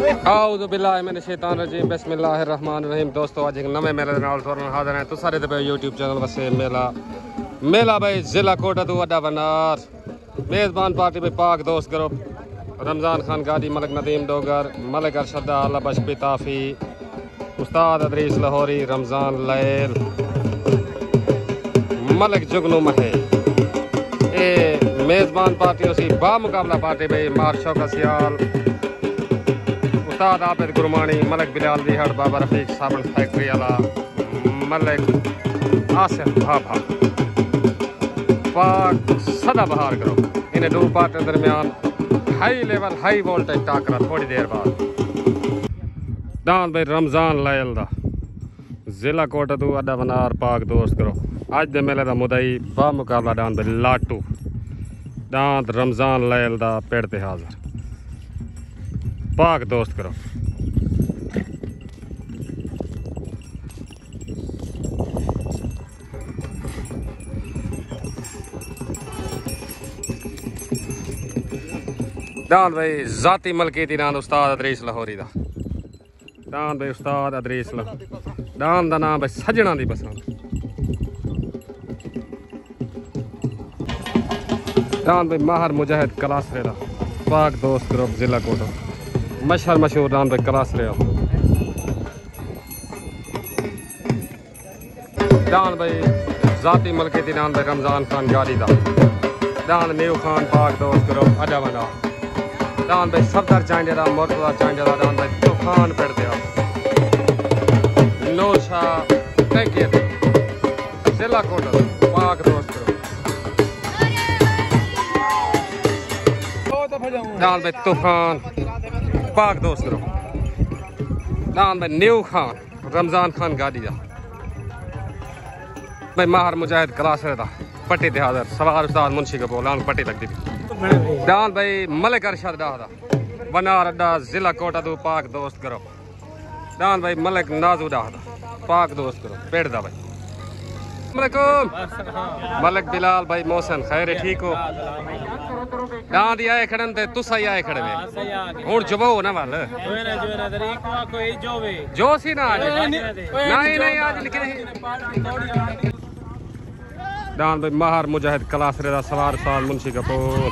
आऊज़ु बिल्लाहि मिन शैतानिर रजीम बिस्मिल्लाहिर रहमानिर रहीम। दोस्तों अज एक नवे मेले दे नाल तुहाडे हाज़िर हैं। तुस सारे पे यूट्यूब चैनल वसे मेला भाई जिला कोटा तो वड्डा वनार मेज़बान पार्टी भाई पाक दोस्त ग्रुप रमज़ान खान गाड़ी मलिक नदीम डोगर मलिक अरशदा लबश पिताफी उस्ताद अदरीस लाहौरी रमज़ान लैल मलिक जुगनू महे ए मेज़बान पार्टी उसी बामुकाबला पार्टी भाई मार शौका सियाल उस्ताद आबिद गुरमानी मलिक बिलाल दिहड़ बाबा रफीक साबन फैक्ट्री वाला मलिक आसिफ भाभा पाक सदा बहार करो इन्हें दो पार्टियों दरमियान हाई लेवल हाई वोल्टेज टाकरा थोड़ी देर बाद दान भाई रमज़ान लैल दा जिला कोटा तू अड्डा वनार पाक दोस्त करो अज दे मेले दा मुदई बा मुकाबला दान भाई लाटू दांत रमज़ान लैल दा पेड़ ते हाज़िर पाक दोस्त करो। दान भाई जाती मलकीती दान उस्ताद अदरीस लाहौरी दा दान भाई उस्ताद अदरीस दान दा नाम भाई सजना दी पसंद दान भाई माहर मुजाहिद कलासरे दा पाक दोस्त ग्रुप जिला कोटा मशहूर दान भाई कलासरे दान भाई जाती मलकीती दान भाई रमज़ान खान गाड़ी दा दान न्यू खान पाक दोस्त ग्रुप अड्डा वना दान भाई सफदर चांडे दा मुर्तजा चांडे दा दान भाई तूफान पेड़ दे नूर शाह टैंके जिला कोटा पाक दोस्त ग्रुप दान भाई तूफान पाक दोस्त ग्रुप दान भाई न्यू खान रमज़ान खान गाड़ी दा भाई माहर मुजाहिद कलासरे दा पट्टी ते हाज़िर सवार उस्ताद मुंशी कपूर लांग पट्टी लगती थी दान भाई मलिक अरशद डाह दा वनार अड्डा जिला कोटा तू पाक दोस्त करो दान भाई मलिक नाजू डाह दा पाक दोस्त करो पेड़ दा भाई मलिक बिलाल भाई मोहसन खैर ठीक हो दान दी आए खड़न ते तुस ही आए खड़े हुन जुबो ना वाल जो सी ना आज नहीं आज लिख रही दान भाई माहर मुजाहिद कलासरे दा सवार साल मुंशी कपूर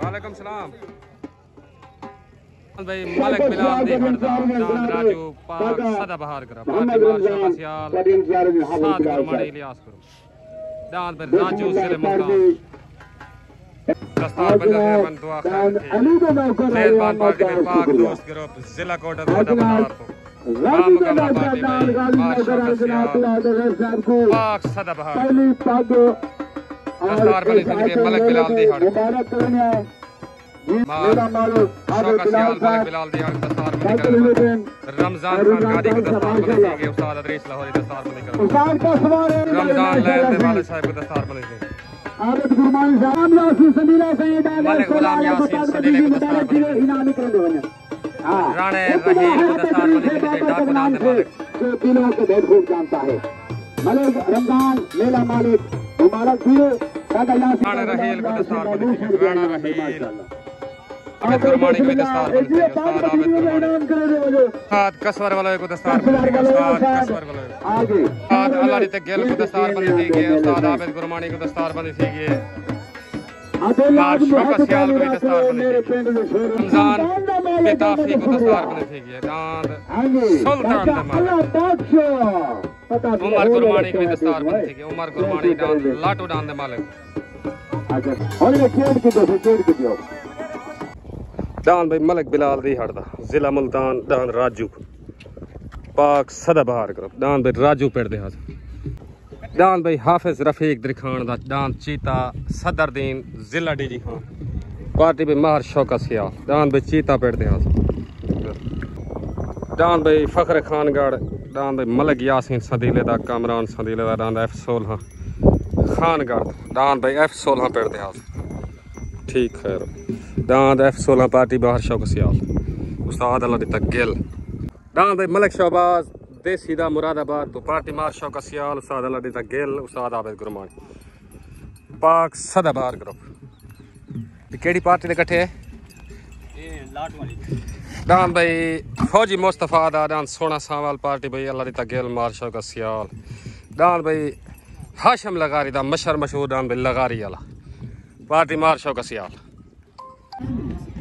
वालेकुम सलाम भाई मलिक बिलाल दी हड़दा दान राजू पाक सदा बहार करा पार्टी मार शौका सियाल साथ गुरमानी इलियास करो दान भाई राजू सिले मुल्तान दस्तार बंद दुआ मेज़बान पार्टी में पाक दोस्त ग्रुप जिला कोटा वड्डा वनार तो बामुकाबला पार्टी में मार शौका सियाल पाक सदा बहार दस्तार बनी थी के मलिक बिलाल दी हड़ शौका सियाल मलिक बिलाल दी हड़ दस्तार बनी कर रमज़ान खान गाड़ी को दस्तार बनी थी के उस्ताद अदरीस लाहौरी दस्तार बनी कर रमज़ान लैल दे वाले साहब को दस्तार बनी थी आबिद गुरमानी साहब यासीन सदीला सैयद मलिक गुलाम यासीन सदीले को दस्तार बनी राणे रहील को दस्तार बनी थी डाकू दान दे मालिक तीनों के भेद खूब जानता है मलिक रमज़ान मेला मालिक मुबारक दिए दादा यासीन राणे रहील को दस्तार बनी थी राणा रहील आबिद गुरमानी को दस्तार बनी थी उस्ताद आबिद गुरमानी हाथ कसवर वाले को दस्तार बनी थी उस्ताद कसवर वाले आगे उस्ताद अल्लाह ते गेल को दस्तार बनी थी के उस्ताद आबिद गुरमानी को दस्तार बनी थी के मार शौका सियाल को दस्तार बनी थी रमज़ान पिताफी को दस्तार बनी थी के दांत सुल्तान दा मालिक उमर गुरमानी को दस्तार बनी थी के उमर गुरमानी दांत लाटू दान दे मालिक और ये खेल के दो दान भाई मलिक बिलाल दी हड़दा जिला मुल्तान दान राजू पाक सदा बहार करो दान भाई राजू पेड़ दे हाज़िर दान भाई हाफिज रफीक दिखान दा दान चीता सदरदीन जिला डीजी खान पार्टी भाई माहर शौका सियाल दान भाई चीता पेड़ दे हाज़िर दान भाई फखर खानगढ़ दान भाई मलिक यासीन सदीले दा कामरान सदीले दा दान F16 खानगढ़ दान भाई F16 पेड़ दे हाज़िर ठीक खैर दांद F16 पार्टी बाहर शौक सियाल उस्ताद अल्लाह दिता गिल डांस भाई मलिक शहबाज देसी दा मुरादाबाद तो पार्टी मार शौकत सियाल उस्ताद अल्लाह दिता गिल उस्ताद आबिद गुरमानी पाक सदाबहार ग्रुप केड़ी पार्टी दे कट्ठे डांस भाई फौजी मुस्तफा दा डांस सोना सावल पार्टी भाई अल्लाह दिता गिल मार शौकत सियाल डांस भाई हाशम लगारी दा मशहूर डांस भाई लगारी वाला पार्टी मार शौकत सियाल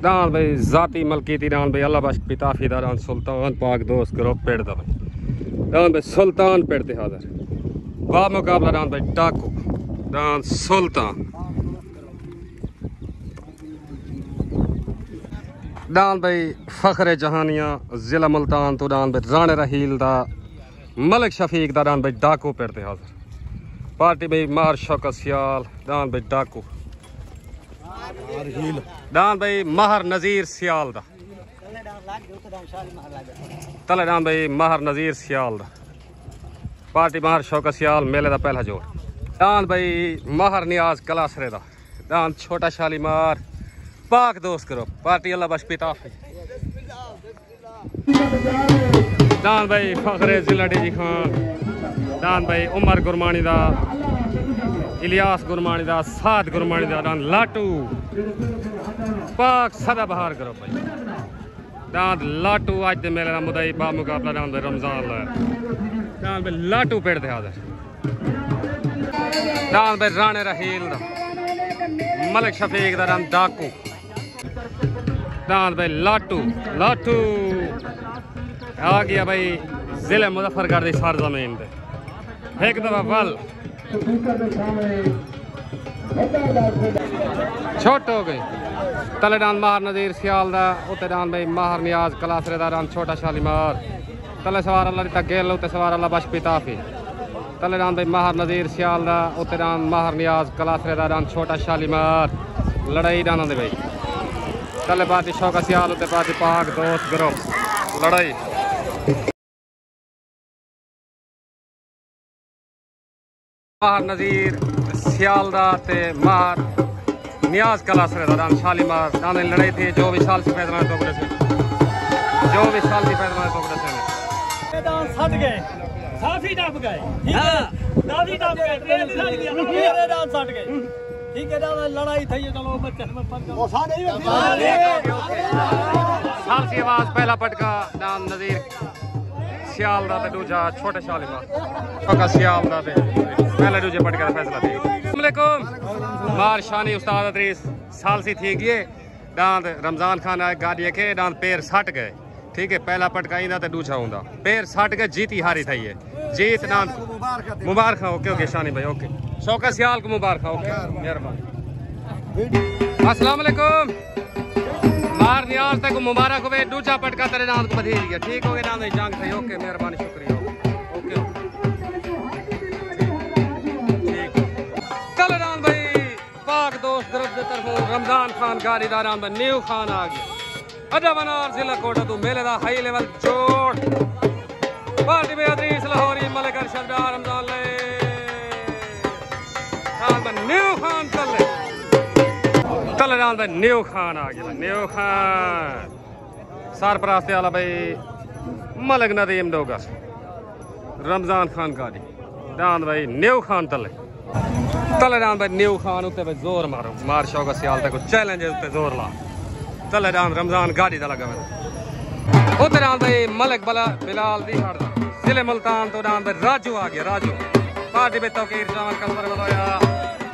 डांस भाई जाती मलकीती डांस भाई अल्लाह बख्श पिताफी दा डांस सुल्तान पाक दोस्त ग्रुप पेड़ दा भाई डांस भाई सुल्तान पेड़ ते हाजिर बा मुकाबला डांस भाई टाकू डांस सुल्तान डांस भाई फखरे जहानिया जिला मुल्तान तो डांस भाई राणे रहील दा मलिक शफीक दा डांस भाई डाकू पेड़ ते हाजिर पार्टी भाई मार शौकत सियाल डांस भाई डाकू डांस भाई महर नजीर सियाल दा तले डांस भाई महर नजीर सियाल दा पार्टी महर शौकत सियाल मेले दा पहला जोड़ डांस भाई महर नियाज कलासरे दा डांस छोटा शालीमार पाक दोस्त करो पार्टी अल्लाह बख्श पिताफी डांस भाई फखरे जिला डीजी खान डांस भाई उमर गुरमानी दा इलियास गुरमानी दा साद गुरमानी दा डांस लाटू पाक सदाबहार करो भाई डांस लाटू आज दे मेले दा मुदई बा मुकाबला डांस भाई रमजान ला डांस भाई लाटू पेड़ दे हाजिर डांस भाई राणे रहील दा मलिक शफीक दा डांस डाकू डांस भाई लाटू लाटू आ गया भाई जिले मुजफ्फरगढ़ की सरजमीन पे एक दफा वल छोट हो गई तले डांस माहर नजीर सियाल दा उते डांस भाई माहर नियाज कलासरे दा डांस छोटा शालीमार तले सवार अल्लाह दिता गिल उते सवार अल्लाह बख्श पिताफी तले डांस भाई माहर नजीर सियाल दा उते डांस माहर नियाज कलासरे दा डांस छोटा शालीमार लड़ाई डांस दे भाई तले पार्टी शौकत सियाल उते पार्टी पाक दोस्त ग्रुप लड़ाई माहर नजीर सियाल दा ते माहर नियाज कलासरे दा डांस शालीमार डांस लड़ाई थी जो भी साल से पैदल टोकरे से जो भी साल से पैदल टोकरे से डांस हट गए साफी डब गए हां दादी डब गए ट्रेन छड़ गया मेरे डांस हट गए ठीक है डांस लड़ाई थी चलो बच्चे में फर्क वो सारे साल की आवाज पहला पटका डांस नजीर सियाल दा ते दूजा छोटे शालीमार शौकत सियाल दा ते पहले दूजे पटके का फैसला थी अस्सलाम वालेकुम मार शानी उस्ताद अदरीस साल सी थी गए डांस रमजान खान आए गाड़ी के डांस पैर सट गए ठीक है पहला पटका इंदा ते दूजा हुंदा पैर सट गए जीती हारी थई है जीत डांस मुबारक ओके ओके शानी भाई ओके शौकत सियाल को मुबारक ओके मेहरबानी अस्सलाम वालेकुम मार नियाज तक मुबारक होवे दूजा पटका तेरे डांस को बधी गया ठीक हो गया डांस जंग थई ओके मेहरबानी शुक्रिया ओके कल डांस भाई पाक दोस्त ग्रुप के तरफों रमजान खान गारीदार डांस भाई न्यू खान आ गया अड्डा बनार जिला कोटा तो मेले दा हाई लेवल जोड़ पार्टी में अदरीस लाहौरी मलिक अरशद रमजान ले डांस भाई न्यू खान चले तले डांस भाई न्यू खान आ गया न्यू खान सरपरास्ते वाला भाई मलिक नदीम डोगर रमजान खान गाड़ी डांस भाई न्यू खान तले तले डांस भाई न्यू खान उत्ते भाई जोर मारो मार शौकत सियाल तक चैलेंज उत्ते जोर ला तले डांस रमजान गाड़ी दा लगा उत्ते डांस भाई मलिक बला बिलाल दी हट जिले मुल्तान तो डांस भाई राजू आ गया राजू पार्टी में तौकीर जान कलवर बलोया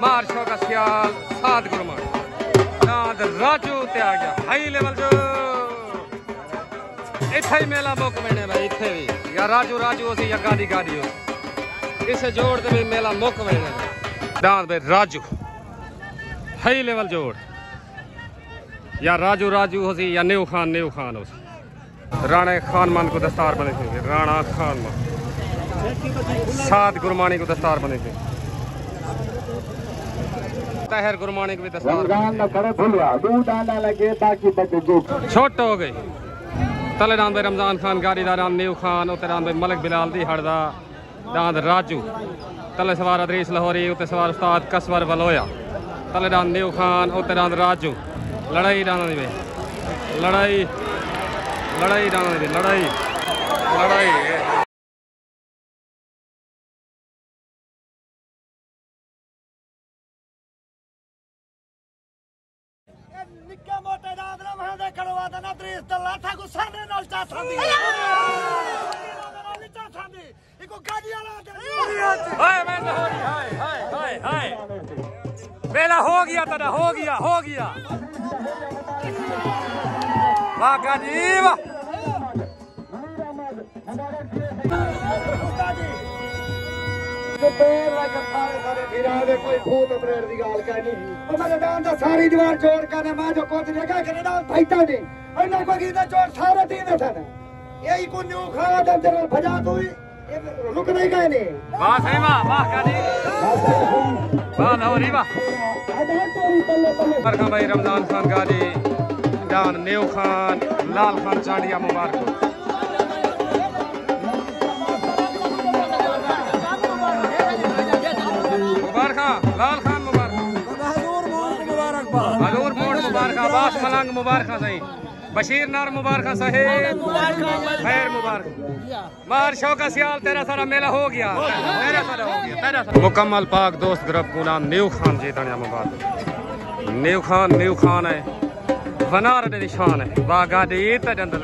मार शौकत सियाल साद गुरमान डांस राजू ते आ गया हाई लेवल जो इथे ही मेला मुक बने भाई इथे भी या राजू राजू होसी या गाड़ी गाड़ी हो इसे जोड़ दे मेला मुक बने डांस भाई राजू हाई लेवल जोड़ या राजू राजू होसी या न्यू खान होसी राणे खान मान को दस्तार बने थे राणा खान मान साद गुरमानी को दस्तार बने थे ताहिर गुरमानी को भी दस्तार छोट हो गई तले डांस भाई रमजान खान गाड़ीदार न्यू खान उते डांस भाई मलिक बिलाल दी हड़दा डांस राजू तले सवार अदरीस लाहौरी उते सवार उस्ताद कसवर बलोया तले डांस न्यू खान उते डांस राजू लड़ाई डांस दी भाई लड़ाई लड़ाई डांस दी लड़ाई लड़ाई निक्के मोटे दाद ना वहां दे खड़वा देना त्रीस तल्ला था को सामने नाल चा थांदी इको गाड़ी वाला हाय मैं हाय हाय हाय हाय बेला हो गया तेरा हो गया वाह गाड़ी वाह कोई भूत प्रेत की गाल कहनी मैंने डांस दा सारी दीवार जोड़ कर मैं जो कुछ देखा कि डांस फाइटा नहीं अन्ना को गीता जोड़ सारे तीन थे यही को न्यू खा दे तेरे भजा तू रुक नहीं गए नहीं वाह सही वाह गाड़ी वाह हो रही वाह मुबारक भाई रमजान खान गाड़ी डान न्यू खान लाल खान चांडिया मुबारक लाल खान मुबारक हजूर मोड़ मुबारक बास मलंग मुबारक सही बशीर नार मुबारक साहेब खैर मुबारक मार शौका सियाल तेरा सारा मेला हो गया तेरा सारा हो गया तेरा सारा मुकम्मल पाक दोस्त ग्रुप को नाम न्यू खान जीतने मुबारक न्यू खान है वनार दे निशान है वाह गाड़ी तंदल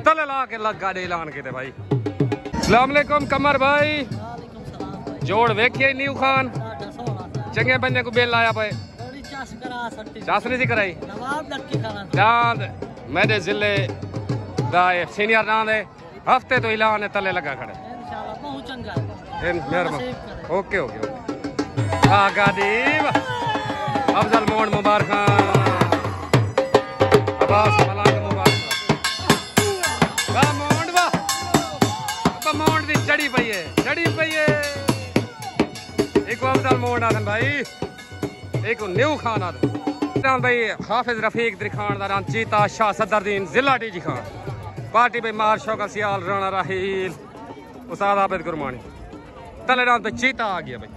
तले ला के लग गाड़ी लान के भाई अस्सलाम वालेकुम कमर भाई जोड़ वेखिए न्यू खान चंगे बंदे को बेल लाया पे चास नहीं सी कराई दांद मेरे जिले दा सीनियर दांद है हफ्ते तो ऐलान है तले लगा खड़े ओके ओके आ गादी अफजल मोड़ मुबारक अब्बास मलांग मुबारक वाह मोड़ वाह मोड़ दी चढ़ी पई है एक अफजल मोड़ आदन भाई एक न्यू खान आदन भाई हाफिज रफीक दिखान दा चीता शाह सदरदीन जिला टीजी खान पार्टी भाई मार शौका सियाल राणा राहील उस्ताद आबिद गुरमानी तले रान पे चीता आ गया भाई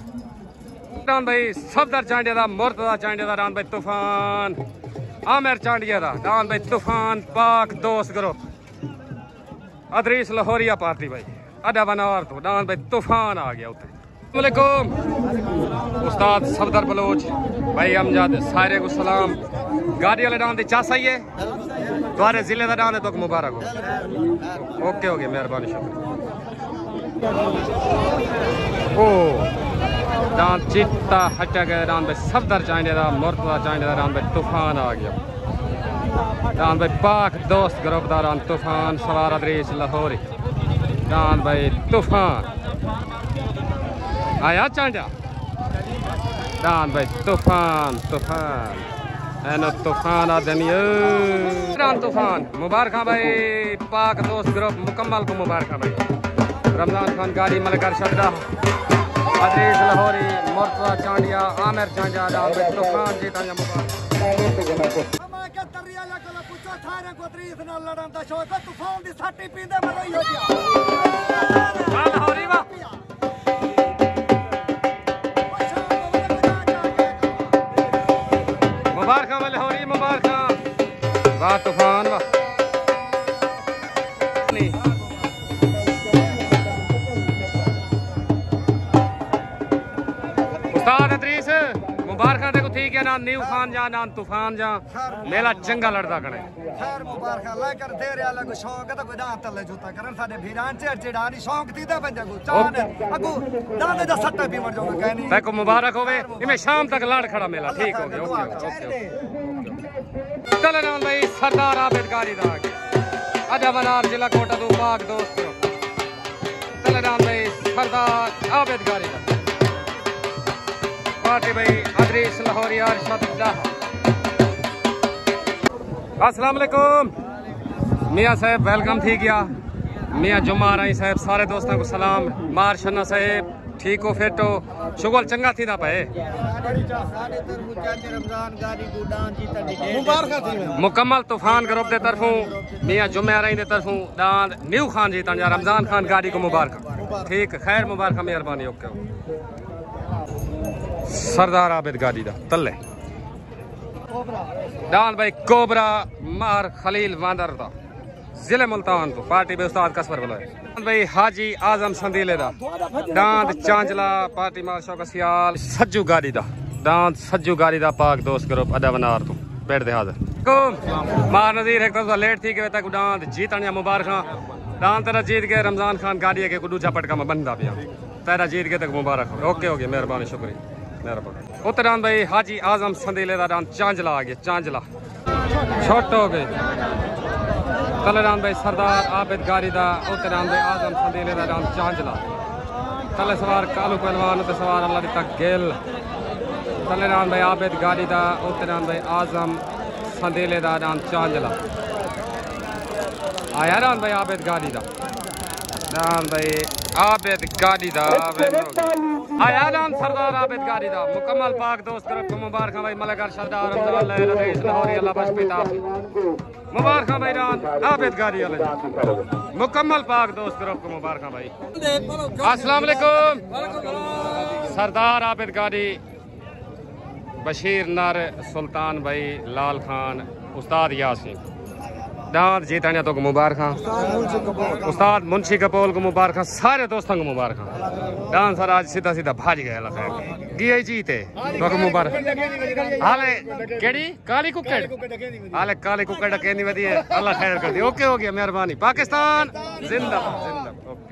रान भाई सफदर चांडिया दा मुर्तजा चांडिया दा रान भाई तूफान आमिर चांडिया दा रान भाई तूफान पाक दोस्त ग्रुप अदरीस लाहौरिया पार्टी भाई अड्डा बनार तो रान भाई तूफान आ गया उधर उस्ताद सफदर बलोच भाई अमजद सारे को सलाम गाड़ी वाले डांस चास आई है द्वारे जिले का डांस है तो मुबारक हो ओके हो गया मेहरबानी शुक्रिया ओ डांस चित्ता हटा गया डांस भाई सफदर चांडिया दा मुर्तजा चांडिया दा डांस भाई तूफान आ गया डांस भाई पाक दोस्त ग्रुप दा डांस तूफान सवार अदरीस लाहौरी डांस भाई तूफान आया चांडिया डांस भाई तूफान एनो तूफान आदमी तूफान मुबारक भाई पाक दोस्त ग्रुप मुकम्मल को मुबारक भाई रमजान खान गाड़ी मलकर शब्दा अदरीस लाहौरी मुर्तजा चांडिया आमिर चांडिया डांस भाई तूफान जीता मुबारक तूफान दी साटी पींदे मरोई हो गया लाहौरी वाह मुबारक वाले हो रही मुबारक वाह तूफान वाह नहीं उस्ताद अदरीस मुबारक देखो ठीक है ना न्यू खान जा ना तूफान जा मेला चंगा लड़दा कने खैर मुबारक लेकर दे रे वाला को शौक है तो कोई दांत तले जूता करन साडे भीरान चिड़ानी शौक थी दे बंदे को चान अगू दाने दा सट्टा भी मर जाओगे कहनी देखो मुबारक होवे इमे शाम तक लड़ खड़ा मेला ठीक हो गया ओके चले ना भाई सरदार आबिद गाड़ी दा आगे अजा बनार जिला कोटा दो पाक दोस्त चले ना भाई सरदार आबिद गाड़ी दा पार्टी भाई अदरीस लाहौरी अरशद अस्सलाम वालेकुम मियाँ साहब वेलकम थी गया मियाँ जुम्मा राई साहब सारे दोस्तों को सलाम मार शन्ना साहब ठीक हो फिट हो शुगल चंगा थी ना पे मुकम्मल तूफान ग्रुप के तरफों मियाँ जुम्मा राई के तरफों दान न्यू खान जीता जा रमजान खान गाड़ी को मुबारक ठीक खैर मुबारक मेहरबानी ओके सरदार आबिद गाड़ी दा तले डान भाई कोबरा मार खलील वांदर दा जिले मुल्तान तो पार्टी में उस्ताद कसबर बुलाए भाई हाजी आजम संदीले दा दांत चांचला पार्टी मार शौक सियाल सज्जू गाड़ी दा दांत सज्जू गाड़ी दा पाक दोस्त ग्रुप अदा बनार तो बैठ दे हाजिर मार नजीर एक तो लेट थी के तक दांत जीतन या मुबारक दांत तेरा जीत के रमजान खान गाड़ी के दूजा पटका में बंदा पिया तेरा जीत के तक मुबारक ओके ओके मेहरबानी शुक्रिया मेहरबानी उत्तरान भाई हाजी आजम संदीले दा दांत चांचला आ गया चांचला छोट हो गए तलेरान भाई सरदार आबिद गारी दा उत्तरान भाई आजम संदीले दा दांत चांचला तले सवार कालू पहलवान ते सवार अल्लाह तक गेल तलेरान भाई आबिद गारी दा उत्तरान भाई आजम संदीले दा दांत चांचला आया रान भाई आबिद गारी दा दान भाई आबिद गाड़ी दा आया नाम सरदार आबिद गाड़ी दा मुकम्मल पाक दोस्त तरफ को मुबारक भाई मलकर सरदार रमजान रईस लाहौरी अल्लाह बख्श पिता मुबारक भाई रान आबिद गाड़ी वाले मुकम्मल पाक दोस्त तरफ को मुबारक भाई अस्सलाम वालेकुम सरदार आबिद गाड़ी बशीर नर सुल्तान भाई लाल खान उस्ताद यासीन दांत जीतने तो मुबारक उस्ताद मुंशी कपोल को मुबारक सारे दोस्तों को मुबारक दान सर आज सीधा सीधा भाज गया गिया जीते तो मुबारक हाले केड़ी काली कुक्कड़ हाले काली कुक्कड़ केनी वदी है अल्लाह खैर कर दी ओके हो गया मेहरबानी पाकिस्तान जिंदाबाद जिंदाबाद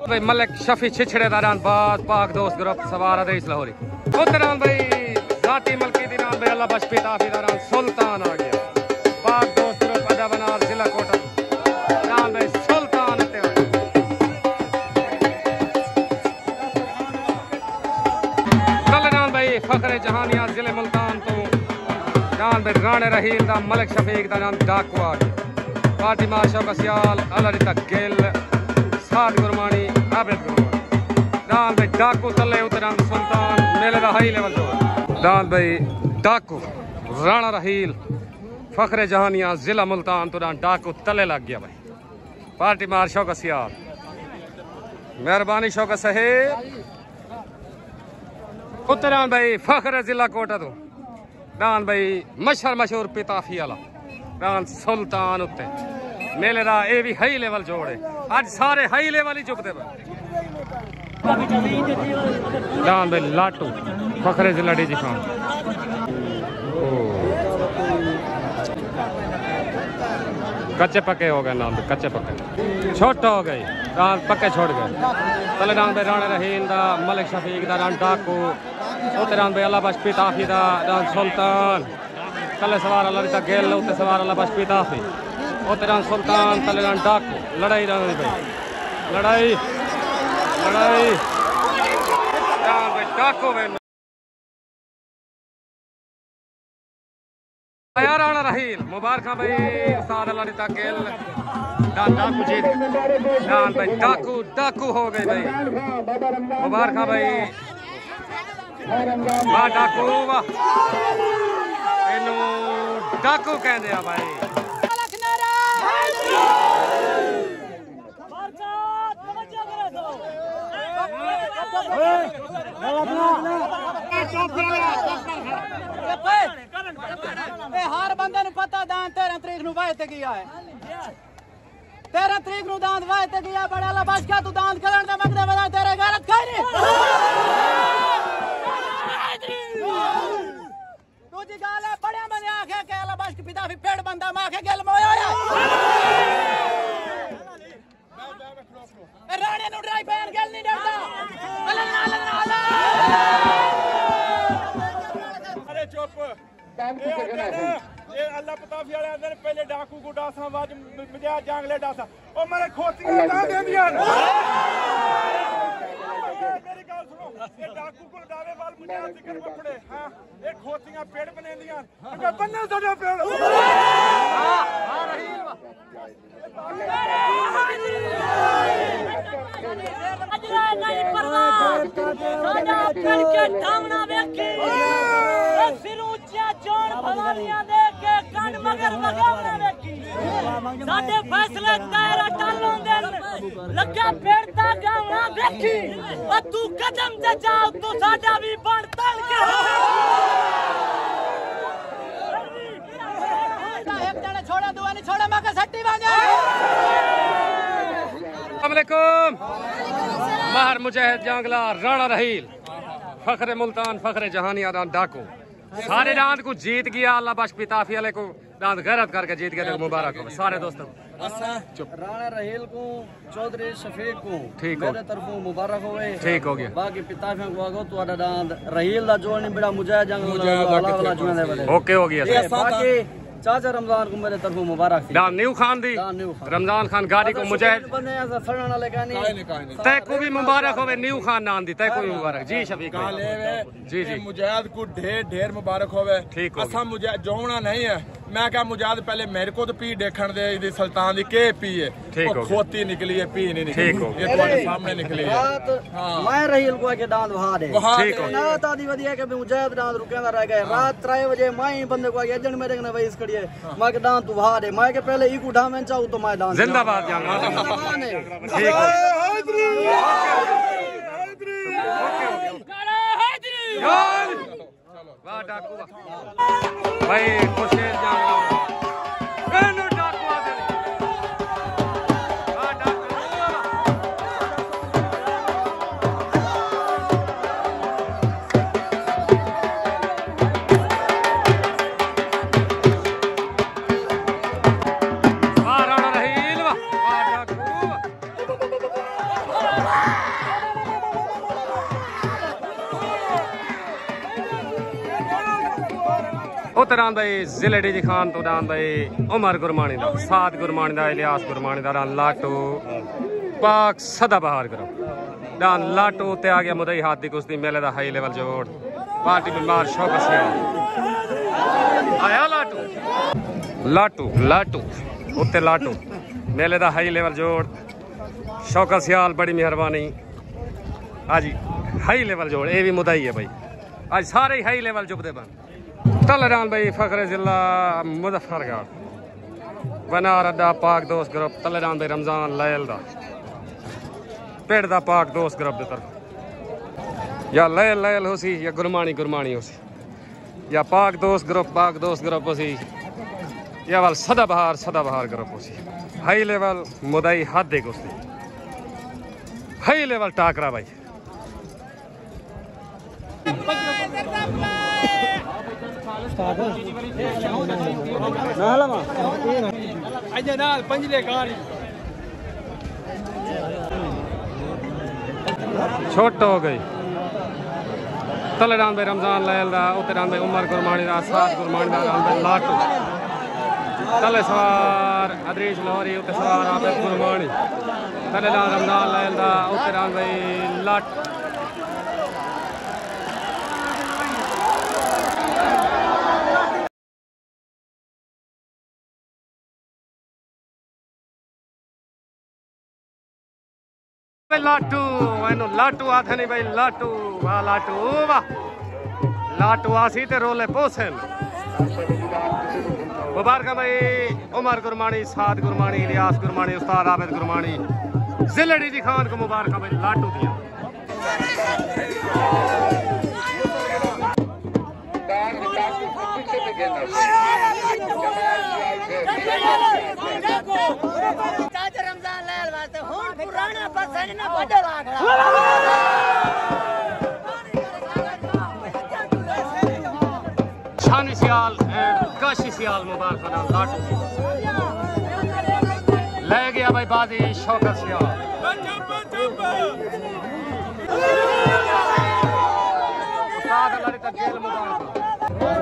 भाई मलिक शफी छिछड़े दारान बाद पाक दोस्त ग्रुप सवार रईस लाहौरी उत्तरान भाई जाती मलकी दीनान भाई अल्लाह बख्श पिता दारान सुल्तान आ गया पाक दोस्त बनार जिला कोटा नाम भाई सुल्तान कल्याण भाई फखरे जहानिया जिले मुल्तान तो नाम भाई राणे रहील दा मलिक शफीक दा नाम डाकू आ गया पार्टी मार शौक सियाल अल्लाह तक गेल साद गुरमानी आबिद गुरमानी नाम भाई डाकू तले उतरान सुल्तान मेले दा हाई लेवल जो नाम भाई डाकू राणा रहील फखरे जहानिया जिला मुल्तान तुरान डाकू तले लग गया भाई पार्टी मार शौक सियाल मेहरबानी शौक साहेब उत्तरान भाई फखरे जिला कोटा तो दान भाई मशहूर पिताफी वाला दान सुल्तान उत्ते मेले दा ए भी हाई लेवल जोड़े आज सारे हाई लेवल ही चुकते दान भाई लाटू फखरे जिला डीजी खान कच्चे पक्के हो गए नाम कच्चे पक्के छोटे हो गए दान पक्के छोड़ गए तले दान भाई राणे रहील दा मलिक शफीक दा दान डाकू उत्तरान भाई अल्लाह बख्श पिताफी दा दान सुल्तान तले सवार अल्लाह तक गेल उत्ते सवार अल्लाह बख्श पिताफी उत्तरान सुल्तान तले दान डाकू लड़ाई दान भाई लड़ाई लड़ाई दान भाई डाकू भाई राणा रहील मुबारक भाई उस्ताद अल्लाह ने ताकेल दान डाकू जीत दान भाई डाकू डाकू हो गए भाई मुबारक भाई वाह डाकू वाह इनू डाकू कहते हैं भाई हर बंदे नु पता दान 13 तरीक नु वायते किया है 13 तरीक नु दान वायते किया बड़ा अल्लाह बख्श का तू दान करन दा मगदे में तेरे गलत खाई नहीं दूजी गाल है बड़े बंदे आखे के अल्लाह बख्श के पिता भी पेड़ बंदा माखे गेल मोया राणे नु ड्राई बैन गेल नहीं डरदा अरे चुप ये अल्लाह पताफी वाले अंदर पहले डाकू को डासा वाज मजा जांगले डासा ओ मेरे खोतियां डाल दे दियां मेरी गल सुनो ये डाकू को डावे वाल मुझे जिक्र पकड़े हां ये खोतियां पेड़ बने दियां मैं बन्ने साडा पेड़ हां रहील अजरा नहीं परवाह साडा पेड़ के ठामना वेखी सिर ऊंचा जोड़ भवानियां दे के कंड मगर मगावना वेखी साडे फैसले तेरा टालों दे लगा पेड़ दा गावना वेखी ओ तू कदम ते जा तू साडा भी बण तल के एक जने छोड़े ना दुआ नहीं छोड़ा मैं सट्टी बाजा। अस्सलाम वालेकुम। महर मुजाहिद जंगला राणा रहील फखरे मुल्तान फखरे जहानिया डाकू सारे दांत को जीत गया अल्लाह बख्श पिताफी वाले को दांत गैरत करके जीत गया। मुबारक हो सारे दोस्तों। राणा रहील को चौधरी शफीक को ठीक हो मेरे तरफों मुबारक हो गए। ठीक हो गया। बाकी पिताफियों को आगो तो दांत रहील दा जोड़ नहीं बड़ा मुजाहिद जंगल ओके हो गया। बाकी चाचा रमजान को मेरे तरफों मुबारक दान न्यू खान दी रमजान खान गाड़ी को मुजाहिद तय को भी मुबारक हो न्यू खान नाम दी तय को भी मुबारक। जी शफीक जी जी मुजाहिद को ढेर ढेर मुबारक होवे। ठीक हो असा मुजाहिद जोना नहीं है मैं क्या मुजाहिद पहले मेरे को तो पी देखण दे इदी सुल्तान दी के पी है ठीक हो खोती निकली है पी नहीं निकली। ठीक हो ये तुम्हारे सामने निकली है। मैं रहील को के दांत वहा दे ठीक हो ना तादी वदिया के मुजाहिद दांत रुकेंदा रह गए रात 3 बजे मैं ही बंदे को एजन मेरे ने वहीस करी है मैं के दांत वहा दे मैं के पहले ई को उठा मैं चाहूं तो मैं दांत जिंदाबाद जंगला ठीक हो वाह डाकू भाई खुशेर जंगला एनो डाकू आ गए। वाह डाकू वाह राणा रहील वाह डाकू उतरान भाई जिले डी खान तो डान भाई उमर गुरमानी दा साद गुरमानी दा इलियास गुरमानी दा लाटू पाक सदा बहार करो डान लाटू ते आ गया मुदई हाथ दी कुश्ती मेले दा हाई लेवल जोड़ पार्टी बीमार शौक आया लाटू लाटू लाटू उत्ते लाटू मेले दा हाई लेवल जोड़ शौक सियाल बड़ी मेहरबानी आज हाई लेवल जोड़ ये भी मुदई है भाई आज सारे हाई लेवल जुबदे बन तलरान भाई फखरे जिला मुजफ्फरगढ़ बनार अड्डा पाक दोस्त ग्रुप तलरान भाई रमजान लयल दा पेड़ दा पाक दोस्त ग्रुप दे तरफ या लयल लयल हो सी या गुरमानी गुरमानी हो सी या पाक दोस्त ग्रुप हो सी या वाल सदाबहार ग्रुप हो सी हाई लेवल मुदई हाथ दे कुश्ती हाई लेवल टाकरा भाई छोट हो गई तलरान भाई रमजान लयल दा उतरान भाई उमर गुरमानी दा सात गुरमानी दा रान भाई लाटू तले सवार अदरीश लाहौरी उते सवार आबिद गुरमानी तलरान रमजान लयल दा उतरान भाई लाटू लाटू एनो लाटू आथे नहीं भाई लाटू वाह लाटू आसी ते रोले पोसन मुबारक भाई उमर गुरमानी साद गुरमानी इलियास गुरमानी उस्ताद आबिद गुरमानी जिलेडी जी खान को मुबारक भाई लाटू दिया रमजान लयल वास्ते हुन पुराना पसंद ना बड़ा लागड़ा छानी सियाल काशी सियाल मुबारक लाटू ले गया भाई बाजी शौकत सियाल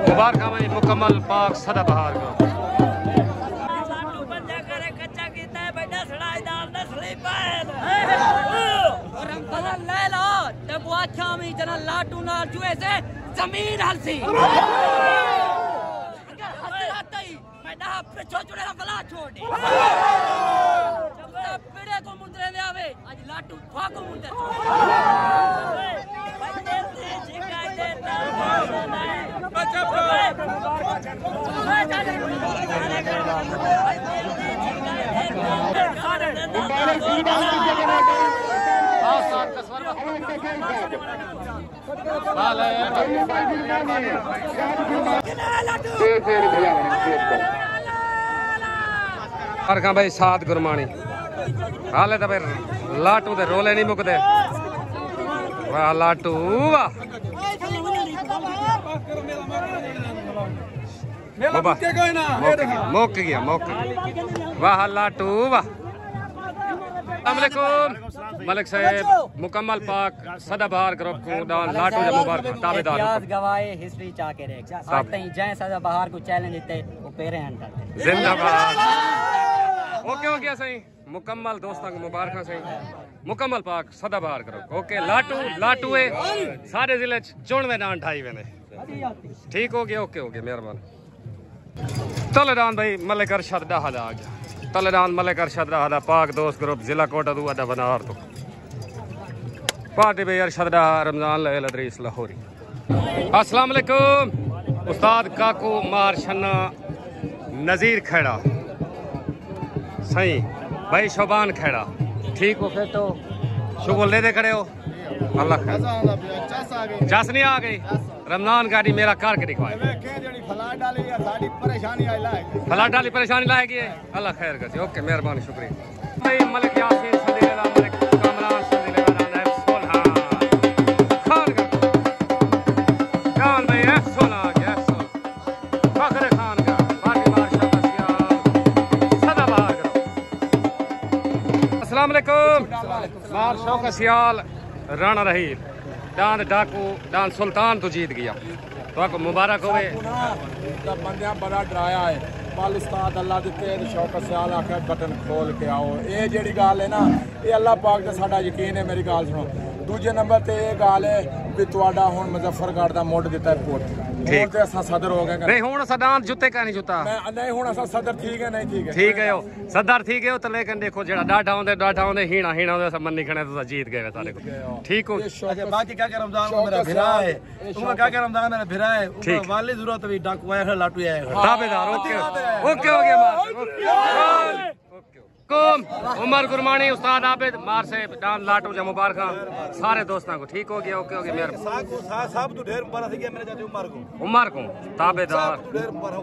मुबारक भाई मुकम्मल पाक सदा बहार का लाटू ना जुए से जमीन हलसी छोड़ पीड़े को मुंडरे दे आवे आज लाटू फाको मुंडरे मुबारक भाई सात गुरमानी हाले तो फिर लाटू दे रोले नहीं मुकदे वाह लाटू वाह मुक गया वाह लाटू वाह अस्सलामुअलैकुम मलिक साहब मुकम्मल पाक सदाबहार ग्रुप को दान लाटू जब मुबारक ताबेदार याद गवाए हिस्ट्री चाके रे आते ही जय सदाबहार को चैलेंज देते वो पेरे हैं जिंदाबाद ओके हो गया सही मुकम्मल दोस्तों को मुबारक सही मुकम्मल पाक सदाबहार ग्रुप ओके लाटू है सारे जिले चुनवे दान ढाई वे ठीक हो गया ओके मेहरबानी तलदान भाई मलिक अरशद डाहद आ गया तलदान मलिक अरशद डाहद पाक दोस्त ग्रुप जिला कोटा दू अदा बनार तो पार्टी भाई अरशद डाह रमजान लैल अदरीस लाहौरी अस्सलाम वालेकुम उस्ताद काकू मार शन्ना नजीर खेड़ा सही भाई शोबान खेड़ा ठीक हो फिर तो शुगल ले दे खड़े हो अल्लाह जस नहीं आ गई रमजान गाड़ी मेरा कार के दिखवाए फलाट डाली परेशानी लाएगी अल्लाह खैर कर ओके मेहरबानी शुक्रिया भाई मलिक यासीन सलीला मलिक कामरान सलीला नाइब सोलहा खान का जान भाई F16 आ गया F16 फखर खान का पार्टी बादशाह कसियाल सदाबहार करो अस्सलाम वालेकुम मार शौक कसियाल राणा रहील दान डाकू दान सुल्तान तो जीत गया तो आपको मुबारक होवे बंदियां बड़ा डराया है पल उस्ताद अल्लाह दिते शौकत सियाल आखे बटन खोल के आओ ये जेड़ी गल है ना ये अल्लाह पाक दा साडा यकीन है मेरी गल सुनो दूजे नंबर ते ये गल है भी तुहाडा हुन मुजफ्फरगढ़ दा मुड़ दिता है पुट ठीक ते असा सदर हो गए नहीं हुन सदान जुते का नहीं जुता मैं नहीं हुन असा सदर ठीक है नहीं ठीक है हो सदर ठीक है तो लेकिन देखो जेड़ा डाढ़ा होंदे हीणा दे सब मन्नी खणे तो जीत गए सारे को ठीक हो बाकी क्या रमजान को मेरा भिरा है तुम क्या रमजान मेरा भिरा है वाली जरूरत भी डाकू आया लाटू आया ताबेदार ओके हो गया उमर गुरमानी उस्ताद आबिद मार से दान लाटू जा मुबारक सारे दोस्तों को ठीक हो गया ओके मेरे साहब तो ढेर मुबारक है मेरे चाचा उमर को ताबेदार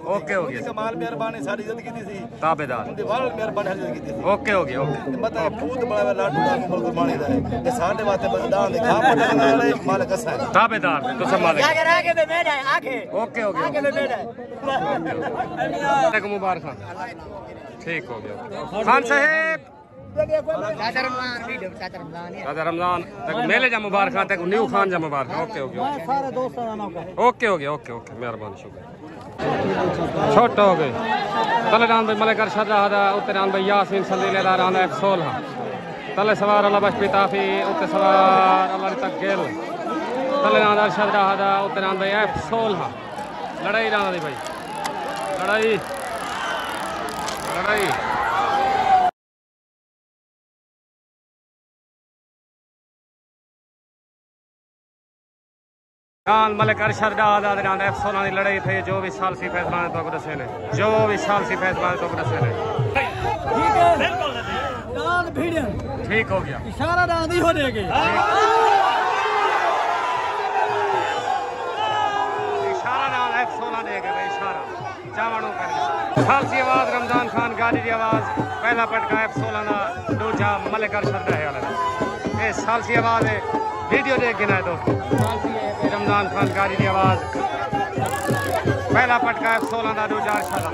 ओके हो गया कमाल मेहरबानी सारी जिंदगी दी थी ताबेदार दीवार मेहरबानी जिंदगी दी ओके हो गया मतलब बहुत बड़ा लाटू दा उमर गुरमानी दा है ये सारे वास्ते बलिदान है खा पटने वाले मालिक है ताबेदार तो संभाले आगे में बैठ है आगे ओके हो गया आगे में बैठ है मुबारक ठीक हो गया खान साहब चाचा रमजान तक मेले जा मुबारक तक न्यू खान जा मुबारक ओके हो गया सारे दोस्तों ओके हो गया मेहरबानी शुक्रिया छोटा हो गई तलेदान भाई मलिक अरशद राहदा उत्तरान भाई यासीन सलीला राना F16 तले सवार अल्लाह बश पिताफी उत्ते सवार अल्लाह तक गेल तलेदान अरशद राहदा उत्तरान भाई F16 लड़ाई राना दी भाई लड़ाई मलिक अरशद F16 की लड़ाई थी जो भी साल सी फैसला ने तो दसे ने जो भी साल सी फैसला ने तो दसे ने ठीक हो गया इशारा दान ही हो देगी इशारा दान F16 देगा इशारा चावड़ों कर साल सी आवाज रमजान खान गाड़ी की आवाज पहला पटका F16 ना दूजा मलिक अरशद रहे वाला ये साल सी आवाज है वीडियो देख गिना दोस्तों रमजान खान गाड़ी की आवाज पहला पटका F16 ना दूजा अरशद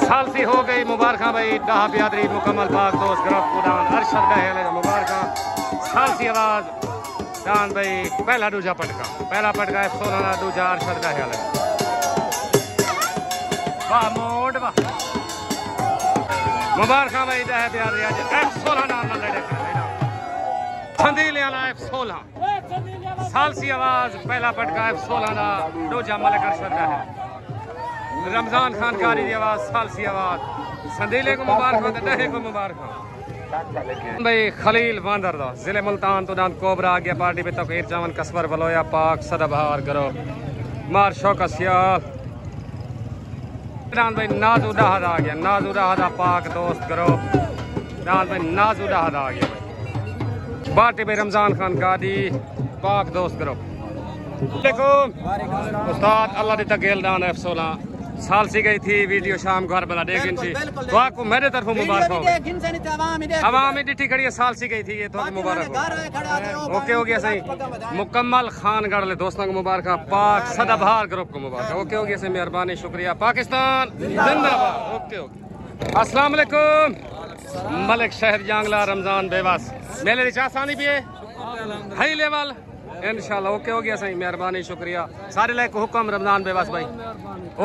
साल सी हो गई मुबारक भाई दाह बियादरी मुकम्मल पाक दोस्त ग्रुप उदान अरशद रहे मुबारक साल सी आवाज दान भाई पहला दूजा पटका F16 ना दूजा अरशद रहे वाह मोड़ वाह मुबारक भाई दाह बियादरी आज F16 ना लड़े संदीलिया F16 साल सी आवाज पहला पटका F16 ना दूजा मलिक अरशद रहे रमजान खान कारी की आवाज साल सी आवाज संदीले को मुबारक दहे को मुबारक भाई खलील वांदरदा जिले मुल्तान तो दान कोबरा आ गया पार्टी पे तकरीर चावन कसबर बलोया पाक सदाबहार करो मार शौकत सियाल दान भाई नाजू डाहद आ गया नाजू डाहद पाक दोस्त करो दान भाई नाजू डाहद आ गया पार्टी पे रमजान खान गादी पाक दोस्त करो उस्ताद अल्लाह दी तगेल दान F16 साल सी गई थी वीडियो शाम घर बना देख इनसी तो आपको मेरे तरफ मुबारक हो हवामी डिठी खड़ी साल सी गई थी ये तो मुबारक हो ओके हो गया सही मुकम्मल खानगढ़ ले दोस्तों को मुबारक पाक सदाबहार ग्रुप को मुबारक ओके हो गया सही मेहरबानी शुक्रिया पाकिस्तान जिंदाबाद ओके ओके अस्सलाम वालेकुम मलिक शहर जांगला रमजान बेवास मेले दी चासानी भी है हाई लेवल इंशाल्लाह ओके हो गया सही मेहरबानी शुक्रिया सारे लाइक हुक्म रमजान बेवास भाई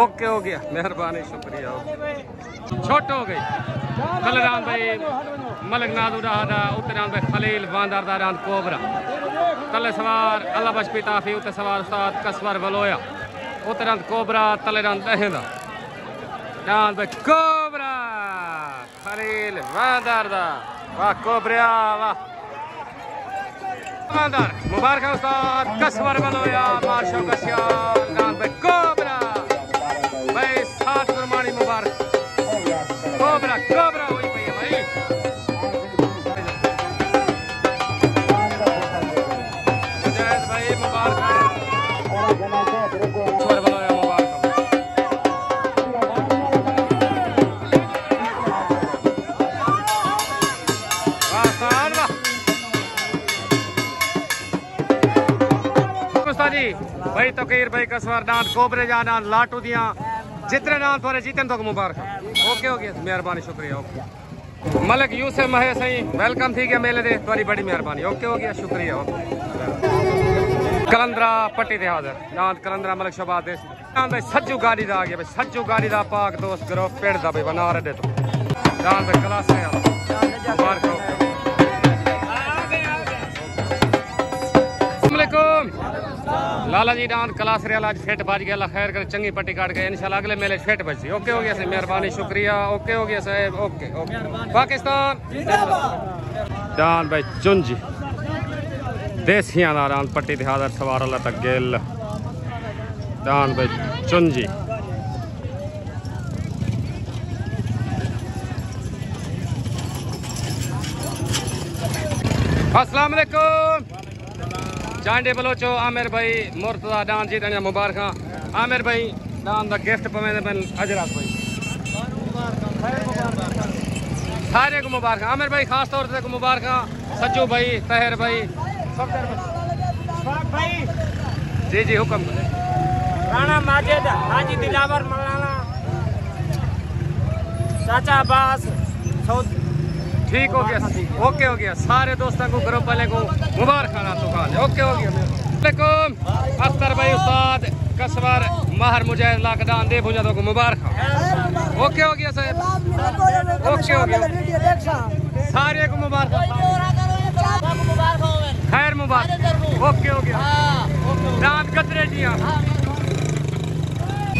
ओके हो गया मेहरबानी शुक्रिया छोट हो गई कलरान भाई मलिक नादूरा उत्तरान भाई खलील वांदारदारान कोबरा तले सवार अल्लाह बशपी ताफी उत्तर सवार उस्ताद कसवर बलोया उत्तरान कोबरा तलेरान दहेंदा डान भाई कोबरा खलील वांदारदा वाह कोबरा वाह मुबारक उस्ताद कसवर बलोया माशो कसियाल नाम पे कोबरा भाई 60 कुर्बानी मुबारक कोबरा कोबरा वही भैया भाई मुजाहिद भाई मुबारक कसवर बलोया मुबारक आसान वाह जी भाई तकीर भाई कसवार डांट कोबरे जा डांट लाटू दिया जितने डांट थोड़े जीतन तो मुबारक ओके हो गया मेहरबानी शुक्रिया ओके मलिक यूसुफ महे सही वेलकम थी गया मेले दे थोड़ी बड़ी मेहरबानी ओके हो गया शुक्रिया कलंदरा पट्टी दे हाजिर डांट कलंदरा मलिक शबाद दे भाई सज्जू गाड़ी दा आ गया भाई सज्जू गाड़ी दा पाक दोस्त करो पेड़ दा भाई बना रहे तो डांट भाई क्लास से मुबारक लाला जी डांट क्लास रे आज फिट बाज गया खैर कर चंगी पट्टी काट गए इंशाल्लाह अगले मेले फिट बची ओके हो गया सही मेहरबानी शुक्रिया ओके हो गया साहब ओके ओके पाकिस्तान डांट भाई चुंजी देसियां दा डांट पट्टी ते हाजर सवार अल्लाह तक गेल डांट भाई चुंजी अस्सलाम वालेकुम चांडे बलोचो आमिर भाई मुर्तजा डांस जीतने मुबारक आमिर भाई डांस का गिफ्ट पवेंदे बन अजरात भाई सारे को मुबारक आमिर भाई खास तौर से मुबारक सज्जू भाई तहर भाई भाई जी जी हुक्म राणा माजिद हाजी दिलावर मौलाना चाचा अब्बास ठीक हो गया ओके हो गया सारे दोस्तों को ग्रुप वाले को मुबारक ओके हो गया वालेकुम अख्तर भाई उस्ताद कसवर माहर मुजाहिद लाकडान दे भुजा तो को मुबारक ओके हो गया साहब ओके हो गया सारे को मुबारक खैर मुबारक ओके हो गया डांट कतरे जी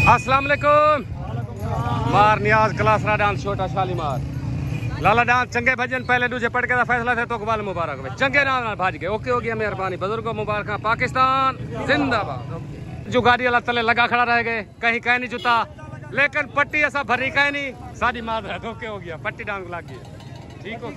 अस्सलाम वालेकुम मार नियाज क्लास रा डांस छोटा शालीमार लाला डांस चंगे भजन पहले दूजे पढ़ के फैसला थे तो कबाल मुबारक भाई चंगे नाम भाज गए ओके हो गया मेहरबानी बुजुर्गों मुबारक पाकिस्तान जिंदाबाद जो गाड़ी वाला तले लगा खड़ा रह गए कहीं कह नहीं जुता लेकिन पट्टी ऐसा भरी कह नहीं सारी मार है ओके हो गया पट्टी डांस लग गई ठीक हो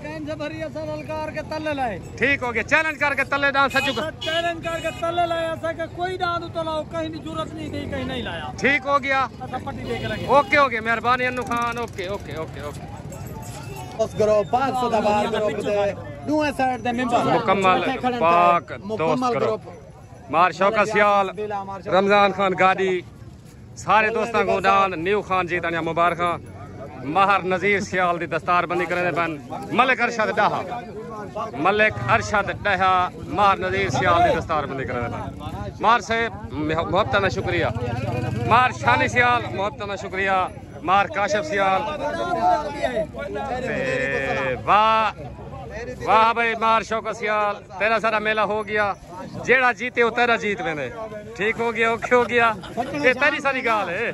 ठीक हो गया चैलेंज करके तले डांस सजू चैलेंज करके तले लाया ऐसा कि कोई डांस उतलाओ कहीं नहीं जरूरत नहीं थी कहीं नहीं लाया ठीक हो गया पट्टी दे के लगे ओके हो गया मेहरबानी Annu Khan okay okay okay okay मुकम्मल पाक दोस्त करो मार शौकत सियाल रमजान खान गाड़ी सारे दोस्तों को डान न्यू खान जीतने मुबारक माहर नजीर सियाल दी दस्तार बंदी करने बन मलिक अरशद डाहा माहर नजीर सियाल दी दस्तार बंदी करने बन मार से मोहब्बत शुक्रिया मार शानी सियाल मोहब्बत शुक्रिया मार काशिफ सियाल वाह वाह भाई मार शौकत सियाल तेरा सारा मेला हो गया जेड़ा जीते वो तेरा जीत मैंने ठीक हो गया ओके हो गया ये तेरी सारी गाल है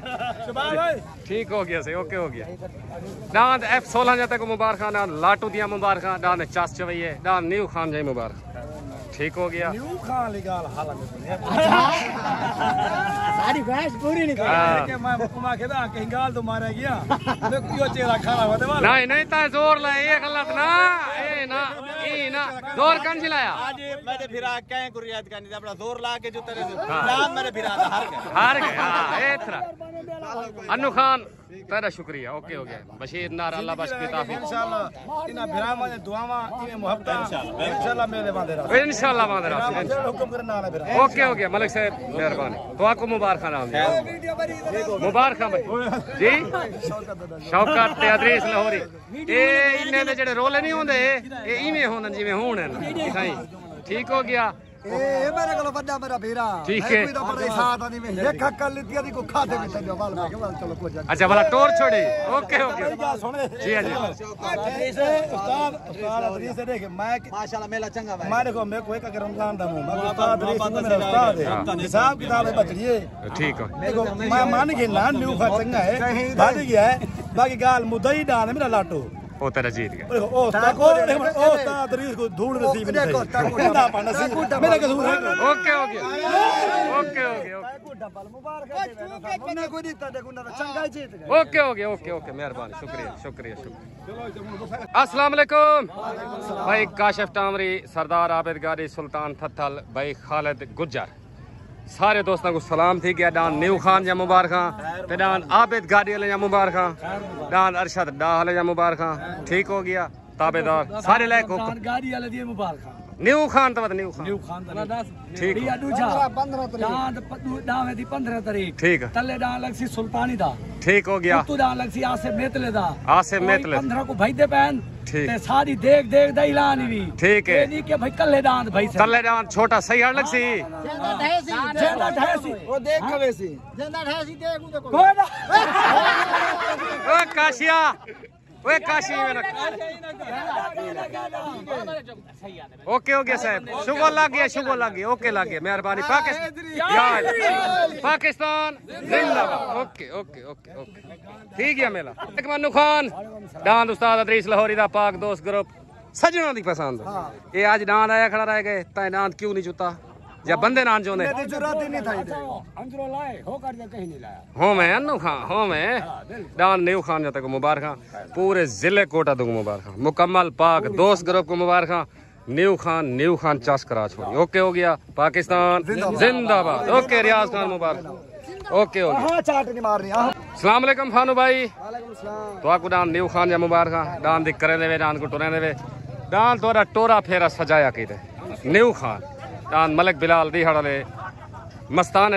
ठीक हो गया सही ओके हो गया डांद F16 जाते को मुबारक डांद लाटू दिया मुबारक डांद चास चवैये डांद न्यू खान जाए मुबारक ठीक हो गया न्यू खान गाल सारी बहस पूरी नहीं के मैं घुमा के दा कहीं गाल तो मारा गया क्यों चेहरा खाना होते वाला नहीं नहीं ता जोर ले ये गलत ना ना जोर कन जिलाया आज मेरे फिरा कहीं को रियायत करनी थी अपना जोर ला के जो तेरे जान मेरे फिरा हार गए हां ए तरह अन्नू खान तेरा शुक्रिया ओके हो गया बशीर नार अल्लाह बख्श की ताफी इंशाल्लाह इना बिरामा ने दुआवा इने मोहब्बत इंशाल्लाह मेरे बांदे रास इंशाल्लाह बांदे रास हुक्म करना है फिर ओके हो गया मलिक साहब मेहरबानी तो आपको मुबारक नाम मुबारक भाई जी शौकत ते अदरीस लाहौरी ए इन्ने दे जेड़े रोले नहीं होंदे ए इवें होंदे जिवें होण साईं ठीक हो गया ए मेरे को बड़ा मेरा भीरा ठीक है कोई तो बड़ा साथ आदमी में एक हक्कल लिती आदि को खाते में चलो बाल में चलो को जा अच्छा वाला टोर छोड़ी ओके ओके जी हां जी उस्ताद अदरीस से देख मैं माशाल्लाह मेला चंगा भाई मैं देखो मैं कोई का रमजान दा हूं मैं उस्ताद अदरीस मेरा उस्ताद है हिसाब किताब है बचड़िए ठीक है देखो मैं मान के ना न्यू खा चंगा है भाग गया है बाकी गाल मुदई डाल है मेरा लाटो ओ तेरा जीत गया ओ उस्ताद अदरीस को धूल नसीब नहीं ना पाना सी मेरा कसूर है okay okay okay okay okay okay okay okay मेहरबानी शुक्रिया शुक्रिया शुक्रिया अस्सलाम वालेकुम भाई काशिफ टामरी सरदार आबिद गारी सुल्तान थथल भाई खालिद गुज्जर सारे दोस्तों को सलाम थी गया डान न्यू खान जा मुबारक ते डान आबिद गाड़ी वाले जा मुबारक डान अरशद डाह वाले जा मुबारक ठीक हो गया ताबेदार सारे लायक हो गाड़ी वाले दिए मुबारक न्यू खान तो न्यू खान ठीक दावे दी 15 तारीख ठीक है तले डाल लगसी सुल्तानी दा ठीक हो गया तू डाल लगसी आसिफ मेतले दा आसिफ मेतले 15 को भाई दे बहन ठीक ते सारी देख देख दा ऐलान भी ठीक है नहीं के भाई कल्ले दांत भाई से कल्ले दांत छोटा सही हड़ लगसी जेंदा ढैसी वो देख कवेसी जिंदा ढैसी देख देखो कोई ना ओ काशिया ओए काशी में ओके हो गया साहब शुगर लग गया ओके लग गया मेहरबानी पाकिस्तान जिंदाबाद ओके ओके ओके ओके ठीक है मेला एक मन्नू खान डांद उस्ताद अदरीस लाहौरी दा पाक दोस्त ग्रुप सजना दी पसंद ये आज डांद आया खड़ा रह गए ता डांद क्यों नहीं जुता या बंदे नान जो ने जरूरत ही नहीं था अंदरो लाए हो कर दे कहीं नहीं लाया हो मैं अन्नू खान हो मैं डान न्यू खान जाते को मुबारक पूरे जिले कोटा दो मुबारक मुकम्मल पाक दोस्त ग्रुप को मुबारक न्यू खान चस करा छोड़ी ओके हो गया पाकिस्तान जिंदाबाद ओके रियाज खान मुबारक ओके हो गया हां चाट नहीं मार रही अस्सलाम वालेकुम फानू भाई तो आपको डान न्यू खान जा मुबारक डान दिख करे देवे डान को टुरे देवे डान तोरा टोरा फेरा सजाया कीते न्यू खान डान मलिक बिलाल दिहाड़े मस्तान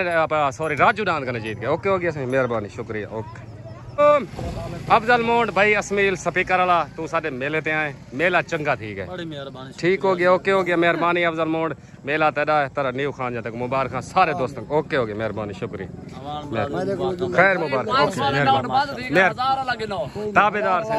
सॉरी राजू डान का जीत गया ओके हो गया सही मेहरबानी शुक्रिया ओके अफजल मोड भाई असमील स्पीकर वाला तू साडे मेले ते आए मेला चंगा ठीक है बड़ी मेहरबानी ठीक हो गया ओके हो गया मेहरबानी अफजल मोड मेला तेरा तेरा न्यू खान जाते को मुबारक सारे दोस्तों को ओके हो गया मेहरबानी शुक्रिया खैर मुबारक ओके मेहरबानी ताबेदार से